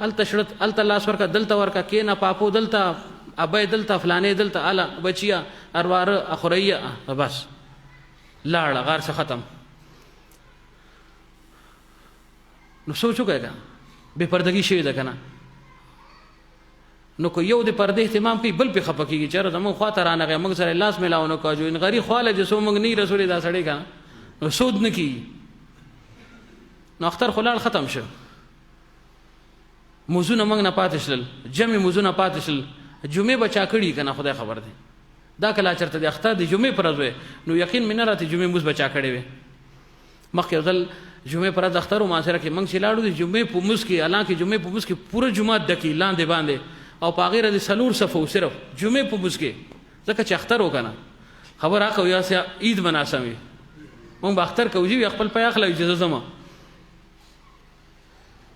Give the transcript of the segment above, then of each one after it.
الته شړت الته لاس ورکا دلته ورکا کینا پاپو دلته ابای دلته فلانه دلته الا بچیا ارواره اخریه بس لاړه غار څه ختم. نو سوچو کېږه بے پردگی شوی ده کنه. نو کو یو د پردې اهتمام کوي بل په خپه کېږي چې زموږ خواته رانغی موږ سره لاس میلاو نه کوو ان غری خواله چې سو موږ نه رسول دا سړی کنه نو سود نه کیږي. نو اختر خلال ختم شو موزونه موږ نه پاتې شل جمع موزونه پاتې شل جمعه بچا کړي کنه خدای خبر دی دا کله چرته د اختر د جمعه پر ورځ نو یقین مینه راته جمعه موز بچا کړي وي مخکې ځل جمعه پر ورځ اختر ما سره کې موږ چې لاړو د جمعه په موز کې اعلان کې جمعه په موز کې پوره جمعه دکی لاندې باندې او پاغیره د سلور صفو صرف جمعه په موز کې ځکه چې اختر وکنه خبر راکو یا سه عید مناسمي مونږ اختر کوجی خپل پیا خلک اجازه زما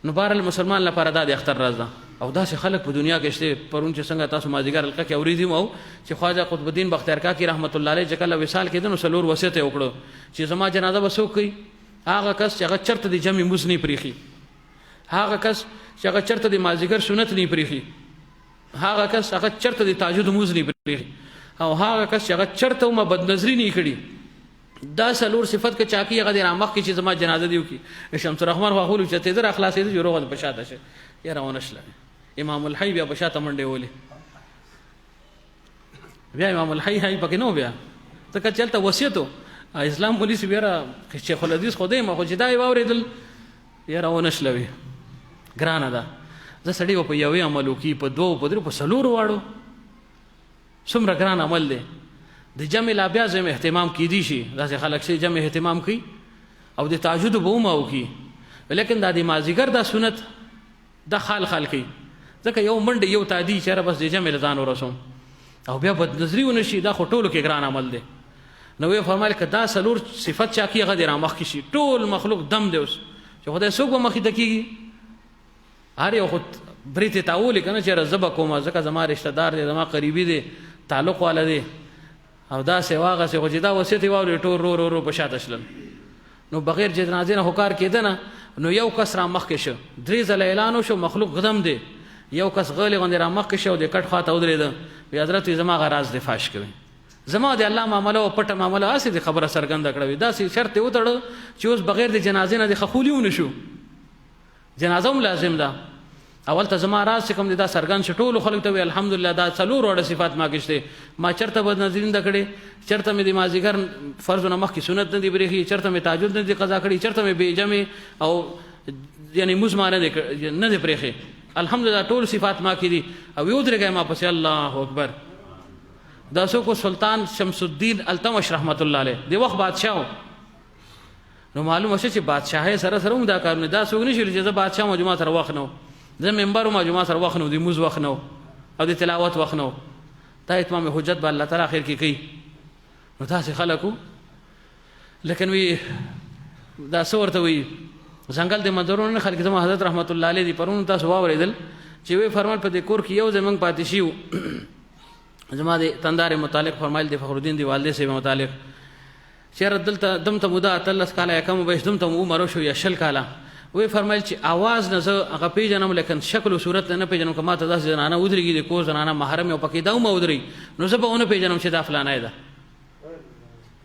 نو بار المسلمان لپاره دا د اختر راز ده او دا چې خلک په دنیا کې شته پرون چې څنګه تاسو مازیګر حلقه کې اوریدم او چې خواجه قطب الدین بختیار کاکی رحمت الله علیه جکل وصال کېدنو سلور وصیت وکړو چې زما جنازه وسو کوي هغه کس چې هغه چرته د جمع مسنی پریخي هغه کس چې هغه چرته د مازیګر سنت نه پریخي هغه کس هغه چرته د تهجد مسنی پریخي او هغه کس چې هغه چرته ما بد نظری نه کړي دا سلور صفت کې چاکی هغه د رامخ کې چې زما جنازه دیو کې شمس الرحمن واخول چې ته در اخلاصې دې جوړه د بشاته شه یا راونه شله امام الحي بیا بشاته منډه ولې بیا امام الحي هي پکې نو بیا ته چلته وصیتو اسلام پولیس بیا شیخ الحدیث خدای ما خو چې دا واوریدل یا راونه شله ګرانه ده زه سړی په یوې عملو کې په دوه په درو په سلور واړو څومره ګران عمل دی د جمع لا بیا زم اهتمام کی دي شي داسې خلک شي جمع اهتمام کوي او د تهجد به مو کوي لیکن دا د مازیګر دا سنت د خال کوي ځکه یو منډه یو تادی چې بس د جمع لزان ورسوم او بیا بد نظری ونشي دا خو ټولو کې ګران عمل دی. نو یې فرمایل ک دا سلور صفت چا کی غدر مخ کی شي ټول مخلوق دم دی اوس چې خدای څوک به مخې دکېږي هر یو خود بریته تاول کنه چې رزب کوم ځکه زما رشتہ دار دی زما قریبي دی تعلق والا دی او دا سیواغه سه خو چې دا وصیت واوري ټول رو رو په شاته شلل نو بغیر جنازې نه هکار کېدنه نو یو کس را مخ کې شو درې ځله اعلان شو مخلوق غدم دی یو کس غلی غندې را مخ کې شو د کټ خواته ودرېده وی حضرت زما غراز د فاش کوي زما د الله معاملې او پټه معاملې اسې د خبره سرګند کړوي دا سي شرط وتړ چې اوس بغیر د جنازې نه د خخولیونه شو جنازه هم لازم ده اول ته زما راز کوم دا سرګن شټول خلک ته الحمدلله دا څلور وړه صفات ما کېشته ما چرته بد نظرین د کړي چرته مې د مازیګر فرض نه مخ کې سنت نه دی بریخي چرته مې تهجد نه دی قضا کړي چرته مې به جمع او یعنی مزمانه نه دی بریخي الحمدلله ټول صفات ما کې دي او یو درګه ما پس الله اکبر دا سو کو سلطان شمس الدین التمش رحمت الله علیه دی وخت بادشاہ نو معلومه شي چې بادشاہ سره سره دا کارونه دا سو نه شي چې بادشاہ مجموعه سره وخت نو زه منبر ما جمعه سره وخت نو دی موز وخت نو او د تلاوت وخت نو دا اتمام حجت به الله تعالی اخر کې کوي نو تاسو خلکو لیکن وی دا صورت وی ځنګل د مدرون خلک زما حضرت رحمت الله علیه دی پرون تاسو واوریدل چې وی فرمایل په دې کور کې یو زمنګ پاتې شیو زما د تندار متعلق فرمایل د فخر الدین دی والده سره متعلق چیر دلته دمته مودا تلس کاله کم به دمته عمر شو یا شل کاله وی فرمایل چې आवाज نه زه هغه پیژنم لیکن شکل او صورت نه پیژنم کما ته داس زنانه ودرېږي د کو زنانه محرم او پکې دا مو ودرې نو زه به اون پیژنم چې دا فلانه ده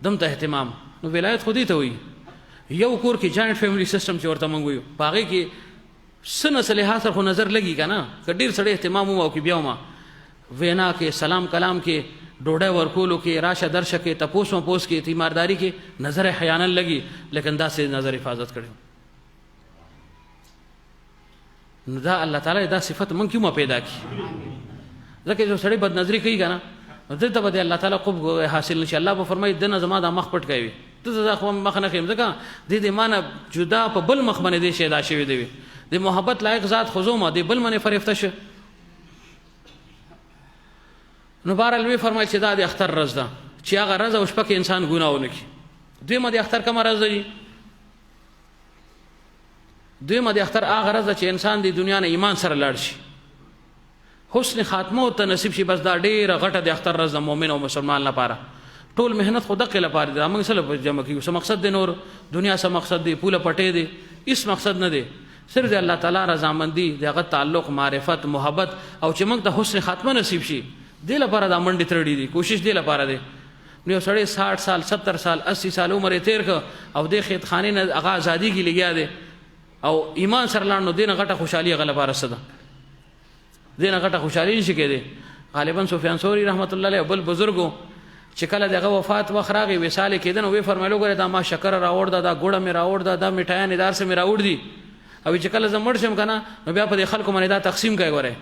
دمته اهتمام نو ولایت خودی ته وي یو کور کې جاینټ فیملی سیستم چې ورته مونږ وي پاغه کې سن صلیحه سره خو نظر لګي کنه کډیر سړی اهتمام مو او کې بیا ما وینا کې سلام کلام کې ډوډۍ ورکولو کې راشه درشه کې تپوس پوس کې تیمارداری کې نظر حیانن لګي لیکن دا سه نظر حفاظت کړو نو دا الله تعالی دا صفت مونږ کیوم پیدا کی ځکه چې سړی بد نظری کوي کنه دته به الله تعالی قب حاصل نشي الله به فرمایي دنه زما د مخ پټ کوي ته دا خو مخ نه خیم ځکه د دې معنی جدا په بل مخ باندې دې شیدا شوی دی د محبت لایق ذات خزومه دی بل باندې فرښتہ شه نو بار الوی فرمایي چې دا د اختر رز ده چې هغه رز او شپه کې انسان ګناونه کوي دوی د اختر کوم رز دی دوی د اختر هغه رز چې انسان د دنیا نه ایمان سره لاړ شي حسن خاتمه ته نصیب شي بس دا ډیره غټه د اختر رز مؤمن او مسلمان لپاره ټول مهنت خود دقه لپاره دا موږ سره جمع کیو څه مقصد دی نور دنیا څه مقصد دی پوله پټې دی اس مقصد نه دی صرف د الله تعالی رضامندي، دغه تعلق، معرفت، محبت، او چې موږ ته حسن خاتمه نصیب شي، دې لپاره دا منډې ترړې دي، کوشش دې لپاره دی. نو یو سړی 60 سال 70 سال 80 سال عمر یې تیر کړ او د خیت خانې نه هغه ازادي کې لګیا دی او ایمان سره لاړ، نو دې نه غټه خوشحالي هغه لپاره څه ده؟ دې نه غټه خوشحالي نشي کېدی. غالبا سفیان ثوری رحمت الله علیه بل بزرګو چې کله دغه وفات وخت راغی وصال کېده، نو وی فرمایلو ګوره دا ما شکر راوړ دا ګوړه مې راوړ دا میټایان دار سه مې راوړ دي، او چې کله زه مړ شم کنه نو بیا په دې خلکو باندې دا تقسیم کوي. ګوره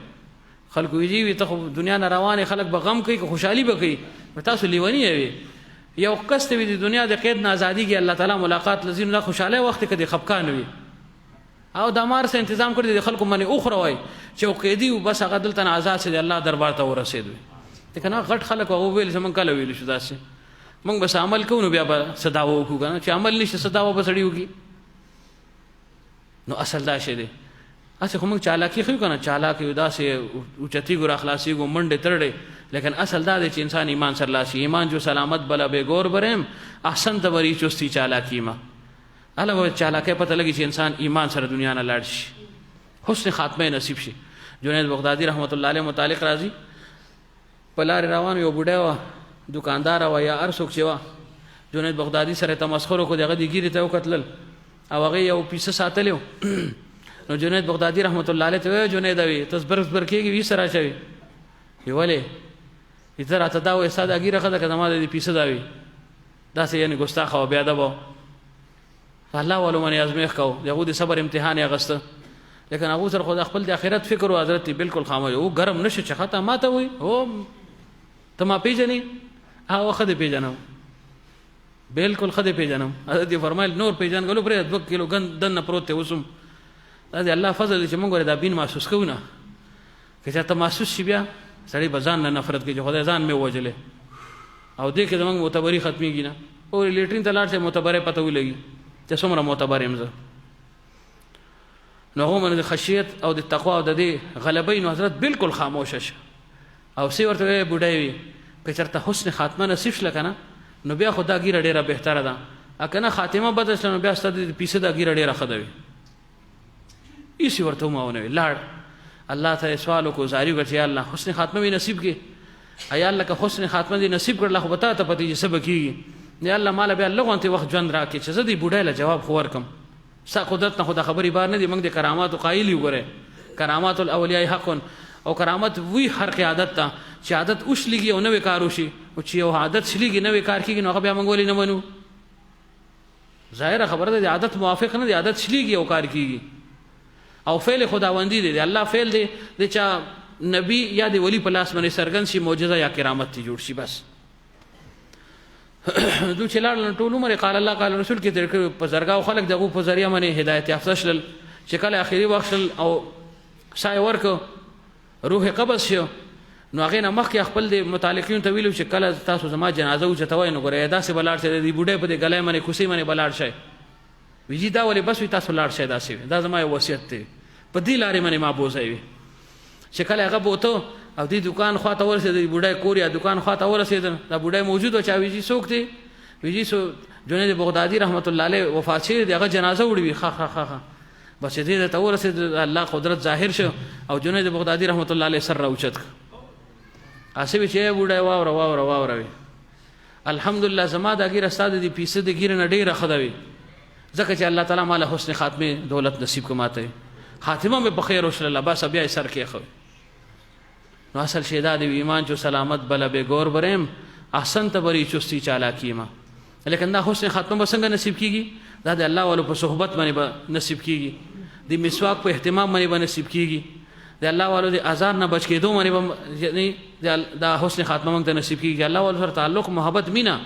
خلکو ویږي وي ته دنیا نه روانه، خلک به غم کوي که خوشحالي به کوي، تاسو لیونی وي. یو کس ته د دنیا د قید نه ازادي کې الله تعالی ملاقات لزین نه خوشاله وخت کې د خفقان وي او د مار سره تنظیم کړی د خلکو باندې اوخره وای چې او قیدی او بس هغه دلته آزاد سي الله دربار ته ورسېدوي. ته کنه غټ خلک او ویل زمون کله ویل شو داسې موږ بس عمل کوو نو بیا به صداو وکړو کنه چې عمل نشي صداو به سړی وکي. نو اصل دا شی دی اسه کوم چالاکی خو کنه چالاکی داسې اوچتی ګور اخلاصي ګو منډه ترړې، لیکن اصل دا دی چې انسان ایمان سره لاشي. ایمان جو سلامت بلا بے گور برم احسن تبری چستی چالاکی ما الله چالاکی پته لګي چې انسان ایمان سره دنیا نه لاړ شي، حسن خاتمه نصیب شي. جنید بغدادي رحمت الله علیه متعلق راضي پلار روان یو بوډا و دکاندار و یا ارسوک چوا جنید بغدادي سره تمسخر کو دغه دی ګیری ته وکتل او هغه یو پیسه ساتلو. نو جنید بغدادي رحمت الله علیه ته جنید وی تصبر کېږي وی سره شوی ویولې اذا ته و استاد اګیره خدای کده ما دې پیسه داوي داسې یعنی ګستاخ او بیا دبو الله ولو من ازمیخ کو دغه د صبر امتحان یې غسته، لیکن هغه سره خو د خپل د اخرت فکر او حضرت بالکل خاموش او ګرم نشي چې خطا ماته وي او ته ما پیژنې هغه خدای پیژنم بالکل خدای پیژنم. حضرت فرمایل نور پیژن غلو پر 2 کیلو غن دنه پروت وسم دا دی الله فضل چې موږ دا بین محسوس کوو نه که چې ته محسوس شي بیا سړی بزان نه نفرت کوي چې خدای ځان مې وجلې او دې کې زمونږ معتبري ختميږي نه او لیټرین ته لاړ شي معتبره پته ولګي چې څومره معتبر يم زه. نو هو من خشیت او د تقوا او د دې غلبین حضرت بالکل خاموش شه او سی ورته بډای وي که چرته حسن خاتمه نصیب شل کنه نو بیا خدا ګیره ډیره بهتره ده، اکنه خاتمه بدل شنو بیا ستاسو پیسه دا ګیره ډیره خدوي. ایسی ورته ماونه لاړ الله ته سوال کو زاری وکړي الله حسن خاتمه وی نصیب کې ایا الله که حسن خاتمه دې نصیب کړل خو بتا ته پتی چې سبا کیږي یا الله مال بیا لغونته وخت ژوند راکې چې زه دې بډای له جواب خو ورکم سا قدرت نه خدا خبري بار نه دي موږ د کرامات قایل یو غره کرامات الاولیاء حق او کرامت وی هر عادت ته چې عادت اوس لګي او نوې کار وشي او چې یو عادت شلېږي نوې کار کیږي نو هغه بیا موږ ولې نه منو. ظاهر خبره ده عادت موافق نه دي، عادت شلېږي او کار کیږي او فعل خداوندی دی الله فعل دی د چا نبی یا د ولی په لاس باندې سرګن شي معجزه یا کرامت تی جوړ شي بس. دو چلار ټول عمر قال الله قال رسول کې تر په زرګاو خلق دغه په ذریعہ باندې هدایت یافته شل چې کله اخیری وخت او سای ورک روح قبض شو نو هغه نه مخکې خپل د متعلقین ته ویلو چې کله تاسو زما جنازه او چتوي نو ګره داسې بلاړ شه دی بوډه په دې غلې باندې کوسي باندې بلاړ شه ویجی دا ولې بس وي تاسو لاړ شه داسې دا زما وصیت دی په دې لارې باندې ما بوزوي چې کله هغه بوته او دې دکان خواته ورسېد بوډای کور یا دکان خواته ورسېد دا بوډای موجود او چا ویجی څوک دی ویجی سو جنید بغدادي رحمت الله علیه وفات شي دغه جنازه وړي خا بس دې ته ورسېد الله قدرت ظاهر شو او جنید بغدادي رحمت الله علیه سر راوچت اسې چې بوډای واوروي الحمدلله زما دا ګیر استاد دې پیسې دې ګیر نه ډیره خدوي ځکه چې الله تعالی مال حسن خاتمه دولت نصیب کوماته خاتمه مې په خیر وشل الله بس بیا سر کې خو نو اصل شی دا دی ایمان جو سلامت بلا به گور برم احسن تبری چستی چالاکی ما، لیکن دا حسن خاتمه څنګه نصیب کیږي دا د الله والو په صحبت باندې نصیب کیږي، د مسواک په اهتمام باندې نصیب کیږي، د الله والو د اذان نه بچ کېدو باندې یعنی دا حسن خاتمه موږ ته نصیب کیږي. الله والو سره تعلق محبت مینا،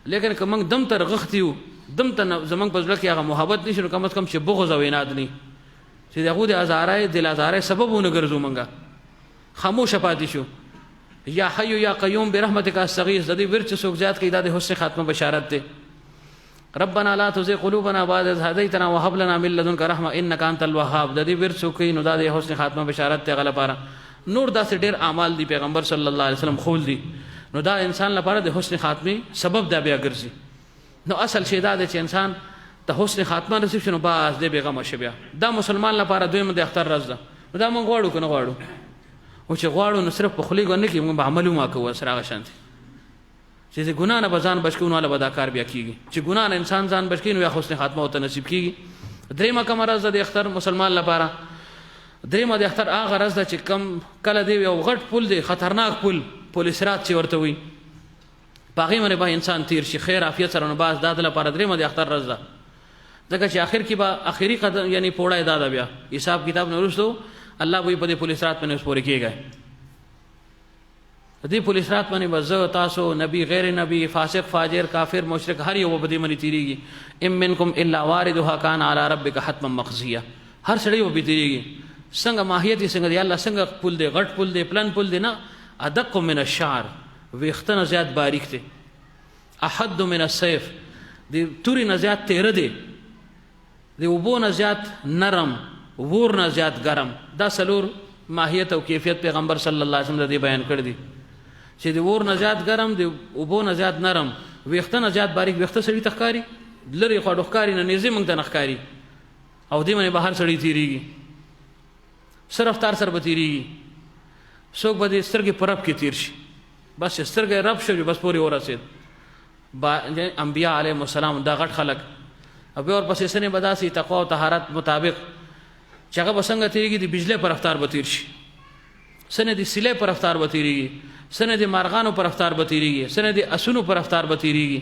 لیکن که موږ دم تر غختیو دم ته زمنګ په ځل کې هغه محبت نشو کم از کم چې بغض او عناد نه چې دغه د ازارای دل ازارای سببونه ګرځو منګه خاموش پاتې شو. یا حی یا قیوم برحمتک استغیث د دې ورچ سوک ذات کې د حسن خاتمه بشارت ده. ربنا لا تزغ قلوبنا بعد إذ هديتنا وهب لنا من لدنك رحمه انك انت الوهاب د دې ورچ کې نو د حسن خاتمه بشارت ته غلپاره نور داسې ډېر اعمال دی پیغمبر صلی الله علیه وسلم خول دي نو دا انسان لپاره د حسن خاتمه سبب دا بیا ګرځي. نو اصل شی دا چې انسان ته حسن خاتمه نصیب شنو باز دې بیغمه شه بیا. دا مسلمان لپاره دویمه د اختر ورځ ده. دا موږ غواړو که نه غواړو؟ او چې غواړو نو صرف په خولې نه کېږي، موږ به عمل وما کوو سره هغه شانتې چې د ګناه نه به ځان بچ کوو، نو هله به دا کار بیا کېږي. چې ګناه نه انسان ځان بچ کړي نو یا حسن خاتمه ورته نصیب کېږي. درېیمه کومه ورځ ده د اختر مسلمان لپاره؟ درېیمه د اختر هغه ورځ ده چې کم کله دی یو غټ پل دی، خطرناک پل صراط چې ورته وایي، په هغې باندې به انسان تیر شي خیر عافیت سره. نو باز دا د لپاره درېیمه د اختر ورځ ده، ځکه چې آخر کې به آخري قدم یعنی پوړی دا ده، بیا حساب کتاب نه وروستو الله به په دې پل صراط باندې اوس پورې کېږئ. دې پل صراط باندې به زه تاسو نبی غیر نبی فاسق فاجر کافر مشرک هر یو به دې باندې تېرېږي. ام منکم الا واردها کان علی ربک حتما مقضیه. هر سړی به پرې تېرېږي. څنګه ماهیت یې څنګه دی الله څنګه پل دی، غټ پل دی، پلن پل دی؟ نه، ادق من الشعر، ویښته نه زیات باریک دی. احد من السیف، د تورې نه زیات تیره دی. د اوبو نه زیات نرم، ور نه زیات ګرم. دا څلور ماهیت او کیفیت پیغمبر صلی الله علیه وسلم د دې بیان کړی دي چې د ور نه زیات ګرم، د اوبو نه زیات نرم، ویښته نه زیات باریک. ویښته سړي ته ښکاري، لرې خواډو ښکاري، نه نږدې موږ ته نه ښکاري، او دې باندې به هر سړی تېرېږي. څه رفتار سره به تېرېږي؟ څوک به د سترګې په رب کې تېر شي، بس چې سترګې رب شو بس پورې ورسېد. انبیا علیهم السلام دا غټ خلک، او بیا ورپسې سنې به داسې تقوا او طهارت مطابق چې هغه به څنګه تېرېږي، د بجلۍ په رفتار به تېر شي، سنې د سیلۍ په رفتار به تېرېږي، سنې د مارغانو په رفتار به تېرېږي، سنې د اسونو په رفتار به تېرېږي،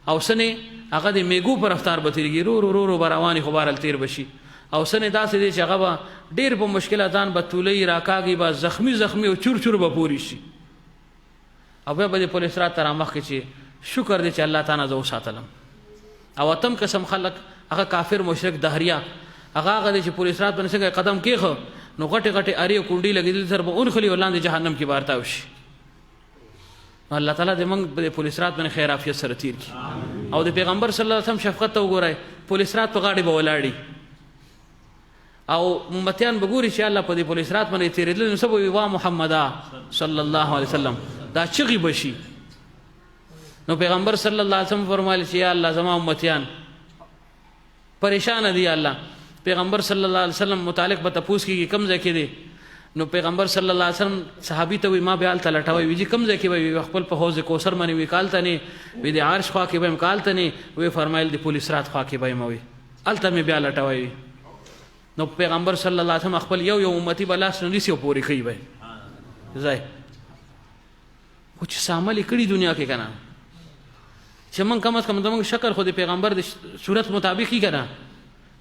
او سنې هغه د میږو په رفتار به تېرېږي. رو رو به روانې خو بهرحال تېر به شي. او سنې داسې دی چې هغه به ډېر په مشکله ځان به تولۍ راکاږي، به زخمي او چور به پورې شي. او بیا به د پل صراط ته رامخکې چې شکر دی چې الله تعالی زه وساتلم. او اتم قسم خلک هغه کافر مشرک دهریا، هغه دی چې پل صراط باندې څنګه قدم کېښه نو غټې غټې ارې او کونډې لګېدلې سره به اونخلي او لاندې جهنم کې به ارتاو شي. الله تعالی دې موږ د پل صراط باندې خیر عافیت سره تېر کړي. او د پیغمبر صلی الله علیه وسلم شفقت ته وګورئ، پل صراط په غاړې به ولاړي او امتیان به ګوري چې الله په دې پل صراط باندې تېرېدل، نو څه به وي؟ وا محمده صلی الله علیه وسلم، دا چغې به شي. نو پیغمبر صلی الله علیه وسلم فرمایل چې یا الله زما امتیان پریشان دي. الله پیغمبر صلی الله علیه وسلم متعلق به تپوس کېږي کوم ځای کې دی؟ نو پیغمبر صلی الله علیه وسلم صحابي ته وي ما بیا هلته لټوئ. وي چې کوم ځای کې به وي؟ خپل په حوض کوثر باندې وي کالته نه وي، د عرش خوا کې به یم کالته نه وي، فرمایل د پل صراط خوا کې به یم وي، هلته مې بیا لټوئ. نو پیغمبر صلی الله علیه وسلم خپل یو امتی به لاس نه نیسي او پورې کوي به ځای. خو چې څه عمل یې کړي دنیا کې که نه، چې موږ کم از کم زموږ شکل خو د پیغمبر د صورت مطابق یي که نه،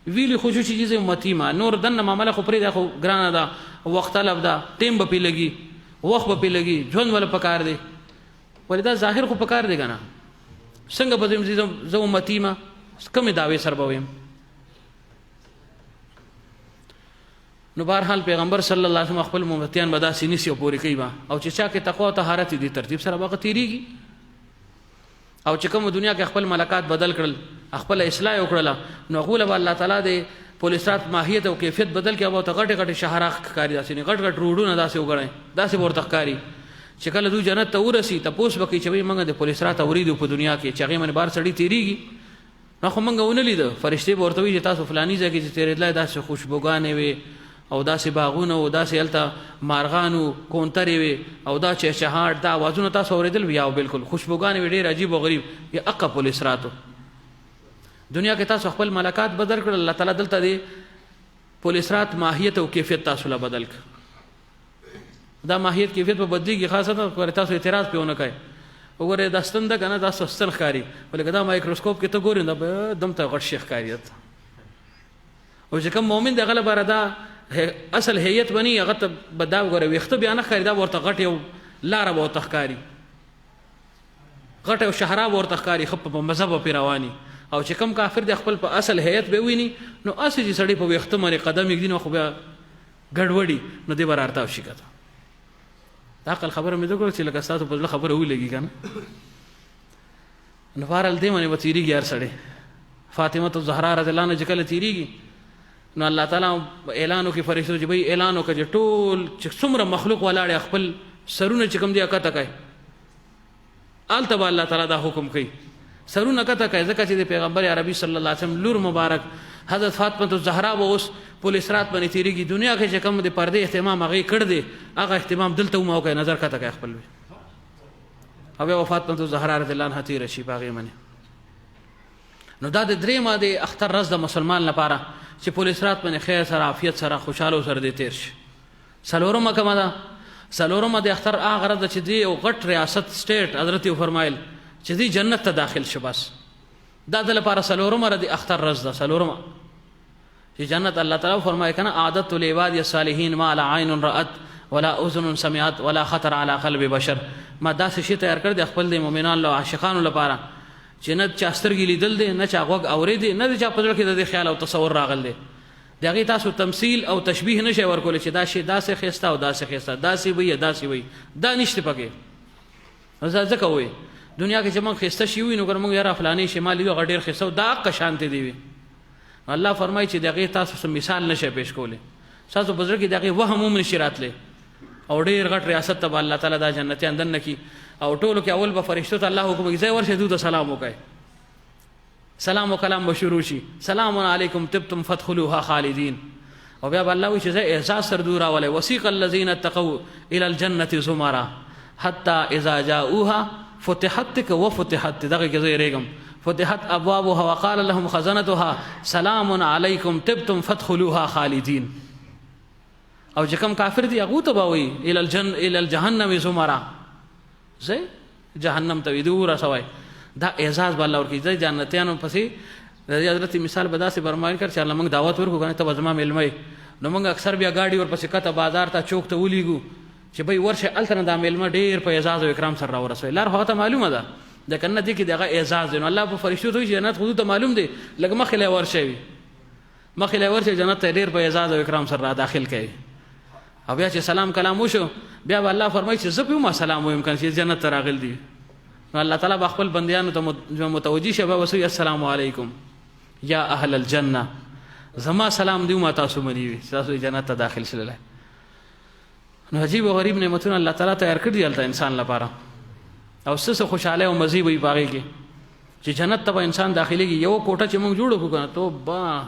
ویلي خو شو چې چیز امتي ما نور دننه معامله خو پرېږده، خو ګرانه ده، وخت طلب ده، ټیم به پې لګي، وخت به پې لګي، ژوند وله پکار دی. ولې دا ظاهر خو پکار دی که نه، څنګه به زه امتي ما کومې دعوې سره به ویم؟ نو بهرحال پیغمبر صلی الله علیه وسلم خپل امتیان به داسې نیسي او پورې کوي به، او چې چا کې تقوا او طهارت دي ترتیب سره به هغه تېرېږي. او چې کوم دنیا کې خپل ملکات بدل کړل، خپل اصلاح وکړله، نو هغوله به الله تعالی د پل صراط ماهیت او کیفیت بدل کړي، او ورته غټې غټې شهرا ښکاري، داسې نه غټ غټ روډونه داسې وګڼئ، داسې به ورته ښکاري چې کله دوی جنت ته ورسي تپوس به کوي چې وایي موږ د پل صراط اورېدو په دنیا کې چې هغې باندې بار سړي تېرېږي، نو خو موږ ونه لیده. فرشتې به ورته وایي چې تاسو فلاني ځای کې چې تېرېدلی داسې خوشبوګانې وې او داسې باغونه او داسې هلته مارغانو کونترې وې او دا چهچهاټ دا اوازونه تاسو اورېدل وي؟ او بالکل خوشبوګانې وې، ډېر عجیب او غریب. یا اقا پل صراط دنیا کې تاسو خپل ملکات بدل کړل، الله تعالی دلته دی پل صراط ماهیت او کیفیت تاسو له بدل کړ. دا ماهیت کیفیت په بدلیږي، خاصه تاسو اعتراض پې ونه کوئ. وګورئ دا ستن ده که نه، دا ستن ښکاري، ولې که دا مایکروسکوپ کې ته ګورې دا به دم ته غټ شي ښکاري. او چې کوم مؤمن دی هغه لپاره دا اصل هیئت بني، هغه ته به دا وګوره ویښته بیا نه ښکاري، دا به ورته غټ یو لاره به ورته ښکاري، غټ یو شهرا به ورته ښکاري، ښه په مذهب به پرې رواني. او چې کوم کافر دی خپل په اصل هیئت به وویني، نو هسې چې سړی په ویښته باندې قدم ایږدي نو خو بیا ګډوډي، نو دی به رارتاو شي که ته. د عقل خبره مې وکړه چې لکه ستاسو په زړه خبره ولګي که نه، نو بهرحال دې باندې به تېرېږي هر سړی. فاطمه الزهرا رضی الله عنها چې کله تېرېږي نو الله تعالی اعلان وکړي فرشتو چې بھئی اعلان وکړه چې ټول چې څومره مخلوق ولاړ خپل سرونه چې کوم دی اکته کوي، هلته به الله تعالی دا حکم کوي سرونه کته کوي ځکه چې د پیغمبر عربي صلی الله علیه وسلم لور مبارک حضرت فاطمه الزهرا به اوس پولیس رات باندې تیریږي دنیا کې چې کوم د پردې اهتمام هغه کړ دی هغه اهتمام دلته مو کوي نظر کته کوي خپل او بیا فاطمه الزهرا رضی الله عنها تیر شي باغې منه. نو دا د درېمه د اختر ورځ د مسلمان لپاره چې پولیس رات باندې خیر سره عافیت سره خوشاله سره دې تیر شي. څلورمه کومه ده؟ څلورمه د اختر هغه ورځ چې دی یو غټ ریاست سټیټ حضرت فرمایل چې دی جنت ته داخل شي. بس دا د لپاره څلورمه د اختر ورځ ده. څلورمه چې جنت الله تعالی فرمایي کنه عادت لعباد الصالحین ما لا عین رأت ولا اذن سمعت ولا خطر على قلب بشر. ما داسې شی تیار کړ د خپل د مؤمنانو له عاشقانو لپاره چې نه چا سترګې لیدل دي نه چا غوږ اورېدی نه د چا په زړه کې د خیال او تصور راغل دی. د هغې تاسو تمثیل او تشبیه نشئ ورکولی چې دا شی داسې ښایسته او داسې ښایسته داسې وي یا داسې وي دا نشته پکې. ځکه وایي دنیا کې چې موږ ښایسته شي وي نو ګر موږ یاره فلانې شی ما لیدو هغه ډېر ښایسته و دا حقه شانتې دی وي. الله فرمایي چې د هغې تاسو مثال نشئ پیش کولی ستاسو په زړه کې د هغې وهم هم نشي راتلی او ډېر غټ ریاست ته به الله تعالی دا جنتیان دننه کي او ټولو کې اول به فرشتو ته الله حکم کوي ځای ورشئ دوی ته سلام وکړئ سلام و کلام به شروع شي سلام علیکم طبتم فادخلوها خالدین او بیا به الله وایي چې زه احساس سره دوی راولی وسیق الذین اتقوا الی الجنة زمرا حتی اذا جاؤوها فتحت وفتحت دغه کې زه یېرېږم فتحت ابوابها وقال لهم خزنتها سلام علیکم طبتم فادخلوها خالدین. او چې کوم کافر دی هغو ته به وایي الی الجهنم زمرا زه جهنم ته وي دوی ورسوئ. دا اعزاز به الله ورکوي. د جنتیانو پسې د حضرت مثال به داسې فرمایل کړ چې الله موږ دعوت ورکړو که نه ته به زما میلمه یې نو موږ اکثر بیا ګاډي ورپسې کته بازار ته چوک ته ولیږو چې بھئی ورشئ هلته نه دا میلمه ډېر په اعزاز او اکرام سره راورسوئ. لار خو هغه ته معلومه ده د که نه دې کې د هغه اعزاز دی نو الله په فرشتو ته وایي چې جنت خو ته معلوم دی لږ مخکې لی ورشئ وي مخکې لی ورشئ جنت ته ډېر په اعزاز او اکرام سره را داخل کوي. او بیا چې سلام کلام وشو بیا به الله فرمایي چې زه پې ما سلام ویم که چې جنت ته راغل دي نو الله تعالی به خپل بندیانو ته متوجه شي به وسوي السلام علیکم یا اهل الجنه زما سلام دی ما تاسو منی وي تاسو جنت ته داخل شللی. نو عجیب او غریب نعمتونه الله تعالی تیار کړي دي هلته انسان لپاره او څه خوشحالی او مزې به وي په هغې کې چې جنت ته به انسان داخلېږي. یو کوټه چې موږ جوړه کړو که نه توبه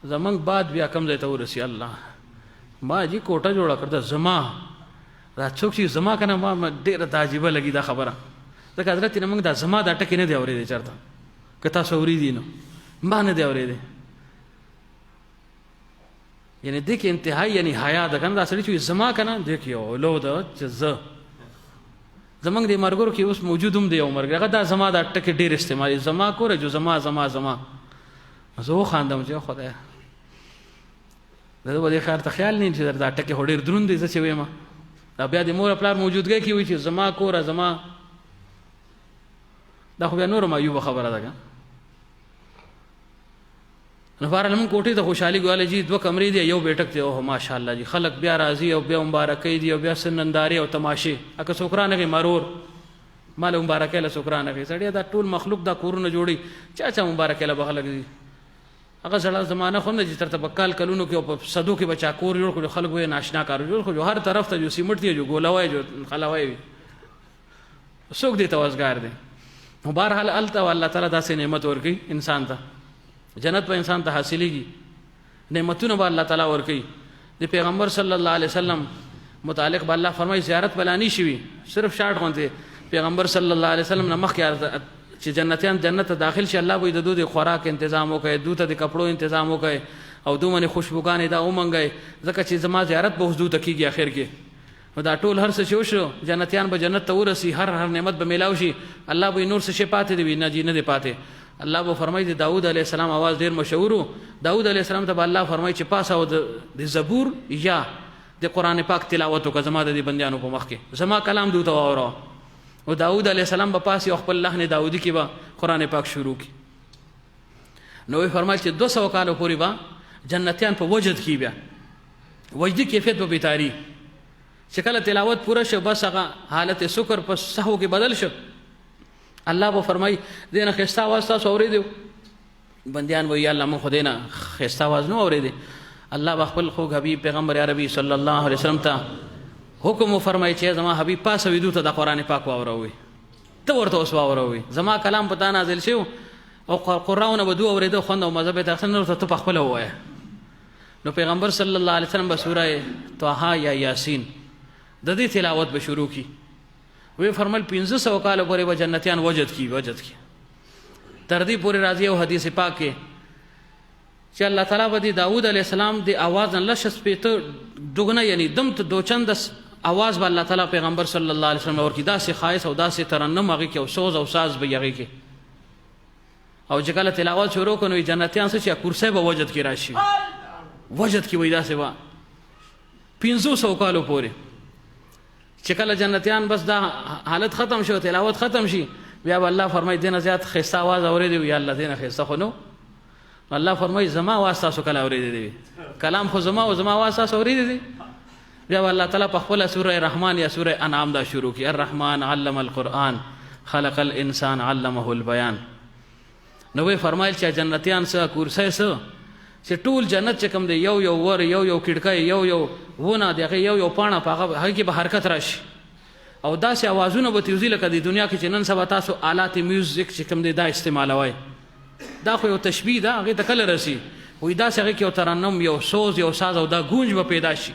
زموږ باد بیا کم ځای ته ورسي الله ما جی کوټه جوړه کړ ده زما دا څوک چې زما که نه ما ډېره دا عجیبه لګي دا خبره ځکه حضرت نه موږ دا زما دا ټکې نه دی اورېدی چېرته که تاسو اورېدي نو ما نه دی اورېدی. یعنې دې کې انتهایی یعنې حیا ده که نه دا سړي چې زما که نه دې کې یو لو ده چې زه زموږ د ملګرو کې اوس موجود هم دی یو ملګری هغه دا زما دا ټکې ډېر استعمالي زما کوره جو زما زما زما زه وخاندم چې خدایه دا به دې خیر ته خیال نه چې دا ټکې خو ډېر دروند دی زه چې ویم دا بیا د مور پلار موجودګۍ کې وي چې زما کوره زما دا خو بیا نوره معیوبه خبره ده که نو بهرحال موږ کوټې ته خوشحالي ګواله جي دوه کمرې دي یو بیټک دی اوه ماشاءالله جي خلک بیا راځي او بیا مبارکۍ دي او بیا نندارې او تماشې اکه څوک رانغی مرور ما له مبارکۍ له څوک رانغی سړیه دا ټول مخلوق دا کورونه جوړي چا چا مبارکۍ له به خلک دي هغه زړه زمانه خو نه چې ترته په کال کلونو کې او په صدو کې به چا کور جوړ کړو خلک به یې ناشنا کار جوړ کړو هر طرف ته جو سیمټ دی جو ګولوی جو خلاوی وي څوک دې ته وزګار دی. نو بهرحال هلته الله تعالی داسې نعمت ورکوي انسان ته جنت په انسان ته حاصلېږي نعمتونه به الله تعالی ورکوي. د پیغمبر صلی الله علیه وسلم متعلق به الله فرمایي زیارت بلانی شي وي صرف شاټ غونته پیغمبر صلی الله علیه وسلم نه مخکې چې جنتیان جنت ته داخل شي الله به د دوی د خوراک تنظیم وکړي دوی ته د کپړو تنظیم وکړي او دوی باندې خوشبوګانې دا ومنګي ځکه چې زما زیارت به اوس دوی ته کېږي اخر کې نو دا ټول هر څه چې وشو جنتیان به جنت ته ورسي هر نعمت به میلاو شي الله به نور څه شی پاتې دی نه جي نه دی پاتې. الله به فرمایي د داود علیه السلام आवाज ډېر مشهور و داود علیه السلام ته به الله فرمایي چې پاسه او د زبور یا د قرآن پاک تلاوت وکړه زما د دې بندیانو په مخ کې زما کلام دوی ته واوره او داود علیه السلام به پاسې خپل لحن داودي کې به قرآن پاک شروع کړي. نو یې فرمایل چې 200 کالو پورې به جنتیان په وجد کې بیا وجدي کیفیت به بیتاري چې کله تلاوت پوره شو بس هغه حالت سکر په سهو کې بدل شو الله به فرمایي دې نه ښایسته اواز تاسو اورېدی بندیان وایي یا الله موږ خو دې نه ښایسته اواز نه اورېدی. الله به خپل خوږ حبیب پیغمبر عربي صلی الله علیه وسلم ته حکم وفرمایي چې زما حبیب پاسه وي دوی ته د قرآن پاک واوروئ ته ورته اوس واوروي زما کلام په تا نازل شو او قرآنونه به دوه اورېده خوند او مزه به یې تاسو ته په خپله ووایه. نو پیغمبر صلی الله علیه وسلم به سوره طه یا یاسین د دې تلاوت به شروع کی. وی فرمایل 1500 کال پورې به جنتیان وجد کی تر دې پورې راځي او حدیث پاک کې چې الله تعالی به د داوود علیه السلام د आवाज نه لشس پیته دغنه یعنی دم ته دوچند आवाज به الله تعالی پیغمبر صلی الله علیه وسلم ورکی داسې خایس او داسې ترنم هغه کې او سوز او ساز به هغه کې او چې کله تلاوت شروع کړي جنتیان څه چې کرسي به وجد کې راشي وجد کې وای داسې وا 500 کالو پورې چې کله جنتیان بس دا حالت ختم شو تلاوت ختم شي بیا الله فرمای دینه زیات خسته आवाज اورېدو یا الله دینه خسته خو نو الله فرمای زما واسطه سو کله اورېدې کلام خو زما او زما واسطه اورېدې بیا الله تعالی په خپل سوره رحمان یا سوره انعام دا شروع کی الرحمن علم القرآن خلق الانسان علمه البیان. نو وی فرمایل چې جنتیان سره کورسه سره چې ټول جنت چې کوم دی یو یو ور یو کډکای یو ونه دغه یو پاڼه هغه کې به حرکت راشي او داسې اوازونه به تیوزي لکه د دنیا کې چې نن سبا تاسو آلات میوزیک چې کوم دی دا استعمالوي دا خو یو تشبیه ده هغه ته کله رسی وې داسې هغه کې یو ترنم یو سوز یو ساز او دا گونج به پیدا شي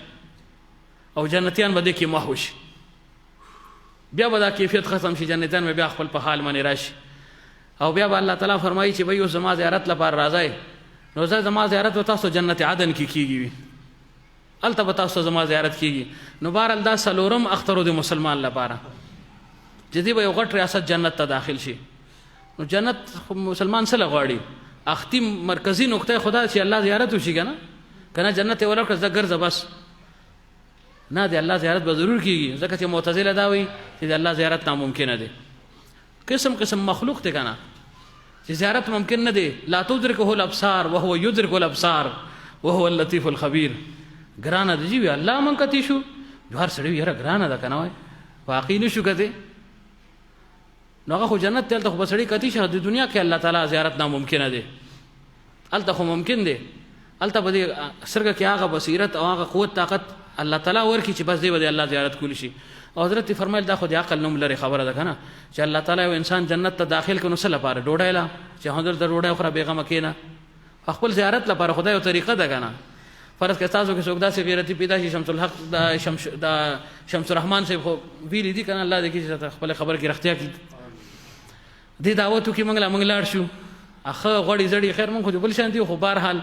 او جنتیان به د کې محو شي بیا به دا کیفیت ختم شي جنتیان بیا خپل په حال باندې راشي او بیا به الله تعالی فرمایي چې به یو زما زیارت لپاره راځي نو زما زیارت تاسو جنت عدن کې کیږي الته تاسو زما زیارت کیږي. نو بهرحال دا سلورم اخترو د مسلمان لپاره جدي به یو غټ ریاست جنت ته داخل شي. نو جنت مسلمان سره غواړي اختی مرکزی نقطه خدا چې الله زیارت وشي کنه جنت ولکه زګر بس نه دی الله زیارت به ضرور کیږي ځکه چې معتزله دا وایي چې الله زیارت ناممکن دی. قسم مخلوق ته کنه چې زیارت ممکن نه دی لا تدرکه الابصار وهو يدرك الابصار وهو اللطيف الخبير. ګرانه دی وی الله من کتی شو جوهر سړی یره ګرانه ده کنه وای واقعي نشو کته نو هغه جنت ته خو بسړی کتی شه د دنیا کې الله تعالی زیارت ناممکن دی الته خو ممکن دی الته به سرګه کې هغه بصیرت او هغه قوت طاقت الله تعالی ورکی چې بس دی به الله زیارت کولی شي. او حضرت فرمایل دا خو د عقل نوم لري خبره ده کنه چې الله تعالی یو انسان جنت ته داخل کړي نو سره لپاره ډوډۍ لا چې حضرت ډوډۍ خو بیغمه کینه خپل زیارت لپاره خدای یو طریقه ده کنه فرض کې تاسو کې څوک داسې غیرتی پیدا شي شمس الحق دا شمس الرحمن سے خو ویری دي کنه الله دې کې خپل خبر کې رختیا کی دې دعوتو کې منګلا شو اخه غړي زړی خیر مونږ خو بل شانتي خو بهر حال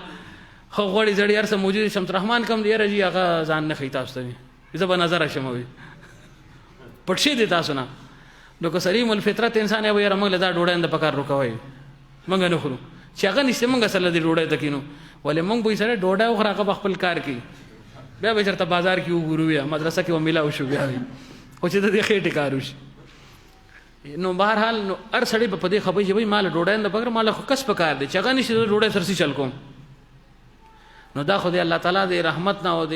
خو غړي زړی هر څه موجود شمس الرحمن کم دی راځي هغه ځان نه خې تاسو ته زه به نظر شموي پټشي دي تاسو نه نو که سلیم الفطرت انسان یې وایره موږ له دا ډوډۍ اند پکار روکوي موږ نه خورو چې هغه نشته موږ سره دې ډوډۍ تکینو ولې موږ به سره ډوډۍ خو راغه خپل کار کوي بیا به چرته بازار کې وګورو یا مدرسه کې ومیلا وشو بیا خو چې دې خېټه کار وشي. نو بهر حال نو هر سړی په دې خبرې چې وای مال ډوډۍ اند پکار مال خو کس پکار دي چې هغه نشته ډوډۍ سرسي چل کوم نو دا خو دی الله تعالی د رحمت نه او د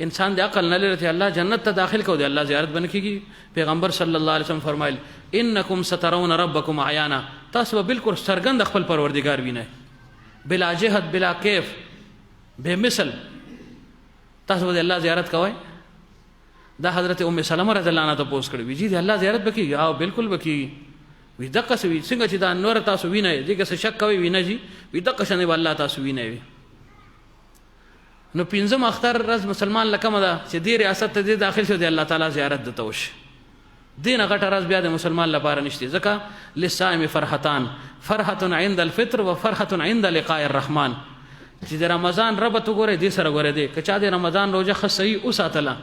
انسان د عقل نه لري الله جنت ته داخل کو دی الله زیارت بن کیږي. پیغمبر صلی الله علیه وسلم فرمایل انکم سترون ربکم عیانا تاسو بالکل سرګند خپل پروردگار وینئ بلا جهد بلا کیف بے مثل تاسو د الله زیارت کوئ. دا حضرت ام سلمہ رضی الله عنها ته پوښتنه کړې وی جی د الله زیارت وکي او بالکل وکي وی دغه څه وی څنګه چې دا نور تاسو وینئ دغه څه شک کوي وینئ جی وی دغه څه نه الله تاسو وینئ. نو پنځم اختر ورځ مسلمان لکه ده چې دې ریاست ته داخل شو دی الله تعالی زیارت دته وش دین غټه ورځ بیا د مسلمان لپاره نشته ځکه للصائم فرحتان فرحه عند الفطر وفرحه عند لقاء الرحمن چې د رمضان ربط وګوره دې سره وګوره دې کچا د رمضان روزه خصي او ساتله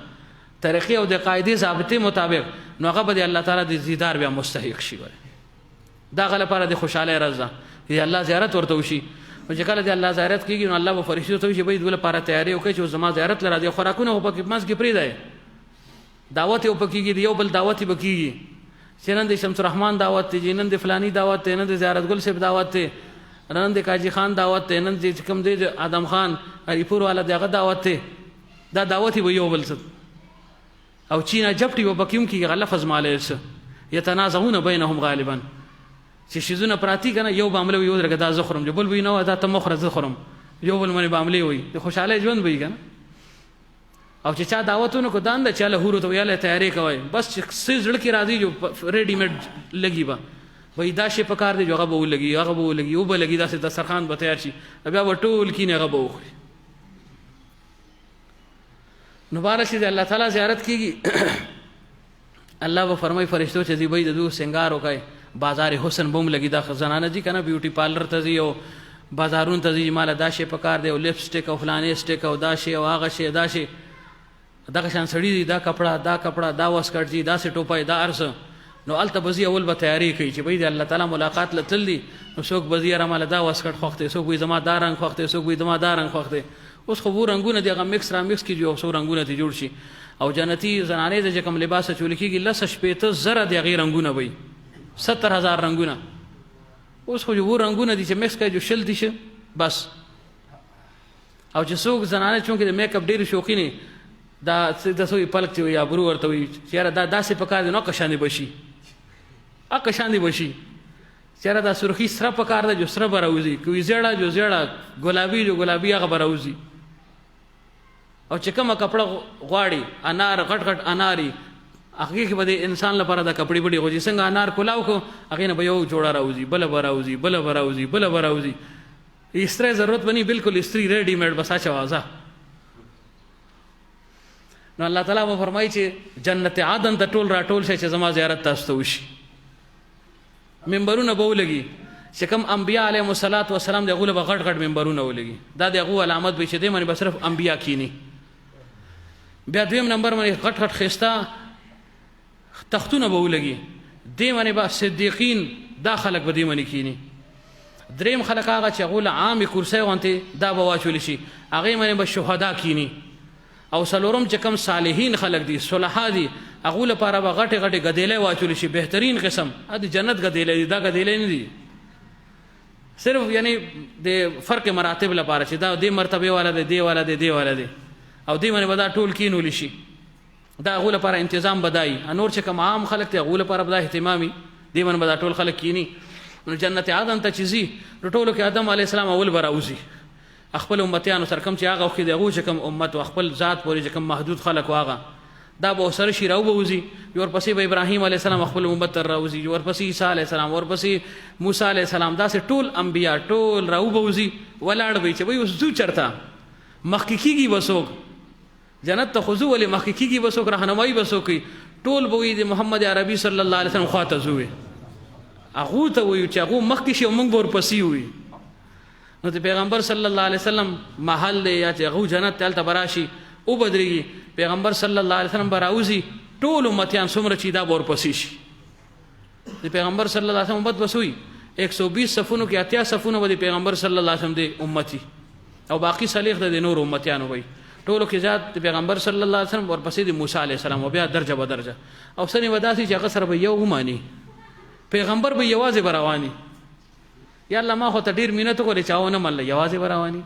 طریقې او د قاعده ضابطه مطابق نو هغه به الله تعالی د دیدار بیا مستحق شي دا غل لپاره د خوشاله ورځ دی الله زیارت ورته وشي او چې کله د الله زیارت کیږي نو الله به فرشتو ته وشي به د لپاره تیاری وکړي چې زما زیارت لره د خوراکونه په کې مس کې پری دی دعوت یو پکېږي یو بل دعوت بکېږي چې نن د شمس الرحمن دعوت دی نن د فلانی دعوت دی نن د زیارت ګل صاحب دعوت دی نن د کاجی خان دعوت دی نن د کوم دی ادم خان اریپور والا دغه دعوت دی دا دعوت به یو بل څه او چینا جپټي وبکیم کې لفظ مالس یتنازعون بینهم غالبا چې شیزونه پراتی کنه یو معاملې یو درګه دا زخرم جو بل وینو دا ته مخرج زخرم یو بل باندې معاملې وي د خوشاله ژوند وي کنه او چې چا دعوتونه کو دان د چاله هورو ته ویاله تیاری کوي بس چې زړه کې راځي جو ریډی میډ لګي با وای دا شی پکار دی جو هغه به لګي هغه به لګي او به لګي دا د سرخان به تیار شي بیا وټول کینه هغه به وخوري. نو بار شي د الله تعالی زیارت کیږي. الله به فرمای فرشتو چې دی به د دو سنگار وکای بازار حسن بوم لګي دا زنانه دي کنه بیوټي پارلر ته ځي او بازارون ته ځي مال دا شی پکار دی او لپسټیک او فلانې سټیک او دا شی او هغه شی دا شی دا شان سړی دی دا کپڑا دا واسکټ دي دا سه ټوپای دا ارس نو الته بزی اول به تیاری کوي چې به د الله تعالی ملاقات لتل دي نو څوک بزی را مال دا واسکټ خوخته څوک وي زما دا رنگ خوخته څوک وي زما دا رنگ خوخته اوس خو رنگونه دی هغه مکس را مکس کیږي او څو رنگونه ته جوړ شي او جنتی زنانه د کوم لباس چول کیږي لس شپېته زره د غیر رنگونه وي 70000 رنگونه اوس خو یو رنگونه دي چې مکس کوي جو شل دي شه بس. او چې څوک زنانه چونکه د میک اپ ډیر شوقینه دا د سوې پلک چې یا برو ورته وي چیرې دا داسې پکار دی نو قشاندې بشي قشاندې بشي چیرې دا سرخی سره پکار دی جو سره براوزي کوي زیړه جو زیړه ګلابي جو ګلابي هغه براوزي او چې کومه کپڑا غواړي انار غټ غټ اناري هغه کې به انسان لپاره دا کپڑے بډي غوږی څنګه انار کولاو کو هغه نه به یو جوړه راوزي بل براوزي استری ضرورت بني بالکل استری ریډی میډ بس اچا وازه. نو الله تعالی مو فرمایي چې جنت عدن ته ټول را ټول شي چې زما زیارت تاسو ته وشي. منبرونه به ولګي چې کوم انبیاء علیهم الصلاۃ والسلام دغه له غټ غټ منبرونه ولګي دا دغه علامت به چې دې باندې صرف انبیاء کینی. بیا دویم نمبر باندې غټ غټ خستا تختونه به ولګي دې باندې با صدیقین دا خلق به دې باندې کینی. دریم خلق هغه چې غول عام کرسی وانته دا به واچول شي هغه باندې به شهدا کینی. او سلورم چې کوم صالحین خلق دي صلحا دي هغه لپاره به غټه غټه غدیلې واچول شي بهترین قسم د جنت غدیلې دا غدیلې نه دي صرف یعنی د فرق مراتب لپاره چې دا د مرتبه والا دی والا دی او دې باندې ودا ټول کینول شي دا هغه لپاره تنظیم بدای انور چې کوم عام خلق ته هغه لپاره بدای اهتمامي دې باندې ودا ټول خلق کینی. نو جنت عدن ته چیزي ټولو کې آدم علی السلام اول براوزي خپل امتیانو سره کوم چې هغه خو دغه چې کوم امت او خپل ذات پورې چې کوم محدود خلق واغه دا به سره شي راو بوزي ورپسې به ابراهیم علی السلام خپل امت تر راوزي ورپسې عیسی علی السلام ورپسې موسی علی السلام دا سه ټول انبیا ټول راو بوزي ولاړ به چې وي اوس څو چرته مخکیږي وسوک جنت ته خذو ولې مخکیږي وسوک راهنمایي وسوکي ټول به د محمد عربي صلی الله علیه وسلم خواته زوي هغه ته وي چې هغه مخکې شي موږ ورپسې وي. نو د پیغمبر صلی الله علیه وسلم محل یا چې هغه جنت تلته براشي او بدري پیغمبر صلی الله علیه وسلم براوزي ټول امتیان څومره چې دا ورپسې شي د پیغمبر صلی الله علیه وسلم امت وسوي 120 صفونو کې اتیا صفونو د پیغمبر صلی الله علیه وسلم د امتی او باقی صالح د نور امتیانو وي ټولو کې ذات د پیغمبر صلی الله علیه وسلم ورپسې د موسی علیه السلام او بیا درجه به درجه او سنې وداسي چې هغه سره به یو مانی پیغمبر به یوازې برواني یا الله ما خو ته ډیر مینه ته کولې چاونه مله یوازې برواني.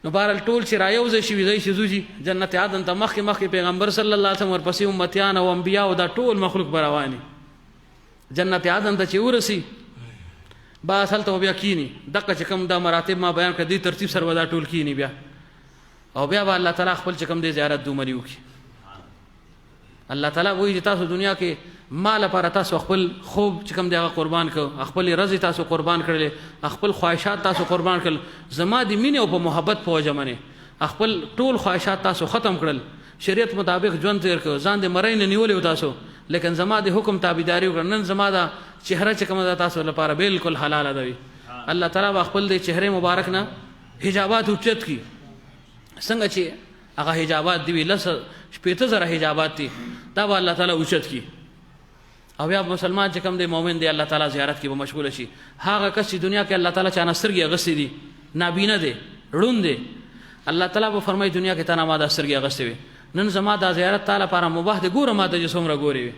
نو بهرحال ټول چې رايوځي شي وځي چې زوجي جنت عدن ته مخکې پیغمبر صلی الله علیه وسلم ورپسې امتیان او انبیا او دا ټول مخلوق برواني جنت عدن ته چې ورسي با اصل ته بیا کینی دغه چې کوم دا مراتب ما بیان کړ دي ترتیب سره ودا ټول کینی بیا او بیا الله تعالی خپل چې کوم دې زیارت دومریو کی الله تعالی وایي چې تاسو دنیا کې مال لپاره تاسو خپل خوب چې کوم دغه قربان کړ خپل رضا تاسو قربان کړل خپل خواهشات تاسو قربان کړل زما د مینې او په محبت په وجمنه خپل ټول خواهشات تاسو ختم کړل شریعت مطابق ژوند تیر کړ ځان دې مړی نه نیولې تاسو لیکن زما د حکم تابعداري وکړ نن زما د چهره چې کوم تاسو لپاره بالکل حلال دی. الله تعالی خپل د چهره مبارک نه حجابات اوچت کی څنګه چې هغه حجابات دی لس شپېته زره حجابات دي دا الله تعالی اوچت کی او بیا مسلمان چې کوم دی مؤمن دی الله تعالی زیارت کې به مشغول شي. هغه کس چې دنیا کې الله تعالی چانه سترګې غسې دي نابینه دی ړوند دی الله تعالی به فرمایي دنیا کې تنه ما د سترګې غسې وي نن زما د زیارت تعالی لپاره مباح دی ګوره ما ته څومره ګوري وي